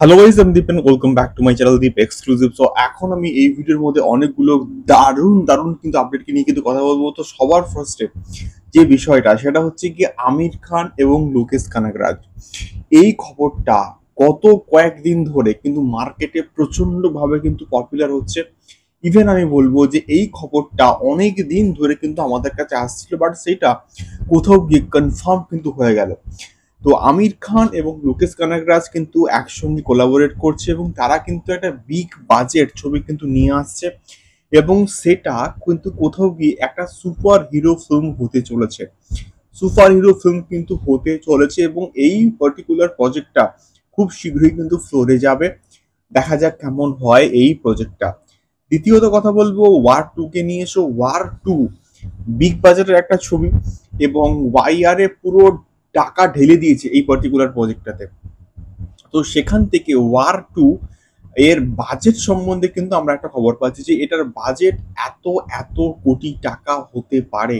Hello guys, আমি Deep and welcome back to my channel Deep exclusive. So এখন আমি এই ভিডিওর মধ্যে অনেকগুলো দারুণ দারুণ কিন্তু আপডেটকে নিয়ে কিন্তু কথা বলবো। তো সবার ফার্স্টে যে বিষয়টা সেটা হচ্ছে কি আমির খান এবং লোকেশ কানাগরাজ, এই খবরটা গত কয়েকদিন ধরে কিন্তু মার্কেটে প্রচন্ড ভাবে কিন্তু পপুলার হচ্ছে। ইভেন আমি বলবো যে এই খবরটা অনেক দিন ধরে কিন্তু আমাদের কাছে আসছিল, বাট সেটা কোথাও গিয়ে কনফার্ম কিন্তু হয়ে গেল। তো আমির খান এবং লোকেশ কানাগরাজ কিন্তু একসঙ্গে কোলাবোরেট করছে এবং তারা কিন্তু একটা বিগ বাজেট ছবি কিন্তু নিয়ে আসছে এবং সেটা কিন্তু কোথাও গিয়ে একটা সুপার হিরো ফিল্ম হতে চলেছে। সুপার হিরো ফিল্ম কিন্তু হতে চলেছে এবং এই পার্টিকুলার প্রজেক্টটা খুব শীঘ্রই কিন্তু ফ্লোরে যাবে। দেখা যাক কেমন হয় এই প্রজেক্টটা। দ্বিতীয়ত কথা বলবো ওয়ার টু কে নিয়ে। এসো ওয়ার টু বিগ বাজেটের একটা ছবি এবং ওয়াইআর এ পুরো টাকা ঢেলে দিয়েছে এই পার্টিকুলার প্রজেক্টটাতে। তো সেখান থেকে ওয়ার টু এর বাজেট সম্বন্ধে কিন্তু আমরা একটা খবর পাচ্ছি যে এটার বাজেট এত এত কোটি টাকা হতে পারে।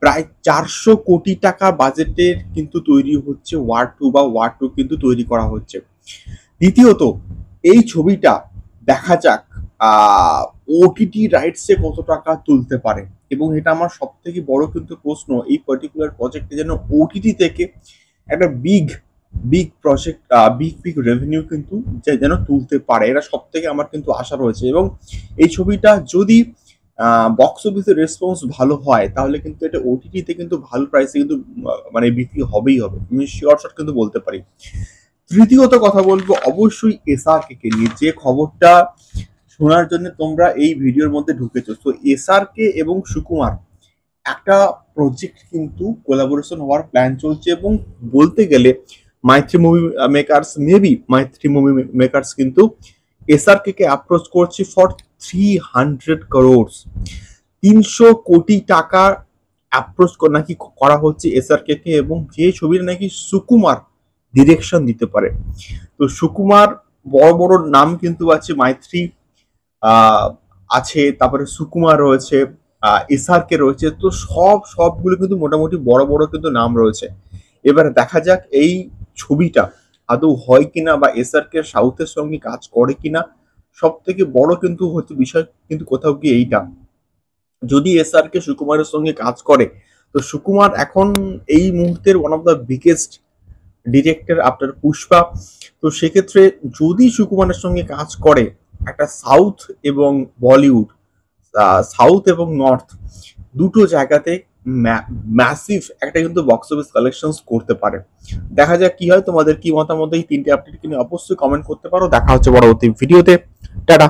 প্রায় 400 কোটি টাকা বাজেটের কিন্তু তৈরি হচ্ছে ওয়ার টু, বা ওয়ার টু কিন্তু তৈরি করা হচ্ছে। দ্বিতীয়ত এই ছবিটা দেখা যাক ওটিটি রাইটসে কত টাকা তুলতে পারে, এবং এটা আমার সব থেকে বড় কিন্তু প্রশ্ন, এই পার্টিকুলার প্রজেক্টে যেন ওটিটি থেকে একটা big big project, big revenue কিন্তু যেন তুলতে পারে, এটা সব থেকে আমার কিন্তু আশা রয়েছে। এবং এই ছবিটা যদি বক্স অফিসের রেসপন্স ভালো হয় তাহলে কিন্তু এটা ওটিটিতে কিন্তু ভালো প্রাইসে কিন্তু মানে বিক্রি হবেই হবে, আমি শিওর শট কিন্তু বলতে পারি। তৃতীয়ত কথা বলবো অবশ্যই এসআরকে কে নিয়ে, যে খবরটা শোনার জন্য তোমরা এই ভিডিওর মধ্যে ঢুকেছো। তো এসআরকে এবং সুকুমার একটা প্রজেক্ট কিন্তু কোলাবোরেশন হওয়ার প্ল্যান চলছে, এবং বলতে গেলে Mythri movie makers, maybe Mythri movie makers কিন্তু এসআরকে কে অ্যাপ্রোচ করছে ফর 300 crores, 300 কোটি টাকা অ্যাপ্রোচ নাকি করা হচ্ছে এসআরকে কে, এবং যে ছবিটা নাকি সুকুমার ডিরেকশন দিতে পারে। তো সুকুমার বড় বড় নাম কিন্তু আছে, মাইথ্রি আছে, তারপরে সুকুমার রয়েছে, এসআরকে রয়েছে, তো সবগুলো কিন্তু মোটামুটি বড় বড় কিন্তু নাম রয়েছে। এবার দেখা যাক এই ছবিটা আদৌ হয় কিনা, বা এসআরকে সাউথের সঙ্গে কাজ করে কিনা। সব থেকে বড় কিন্তু হচ্ছে বিষয় কিন্তু কোথাও গিয়ে এইটা, যদি এসআরকে সুকুমারের সঙ্গে কাজ করে তো সুকুমার এখন এই মুহূর্তের one of the biggest director after Pushpa. তো সেক্ষেত্রে যদি সুকুমারের সঙ্গে কাজ করে, একটা সাউথ এবং বলিউড, সাউথ এবং নর্থ দুটো জায়গাতে ম্যাসিভ একটা কিন্তু বক্স অফিস কালেকশনস করতে পারে। দেখা যাক কি হয়। তোমাদের কি মতামত এই তিনটে আপডেট কিনে অবশ্যই কমেন্ট করতে পারো। দেখা হচ্ছে পরবর্তী ভিডিওতে। টাটা।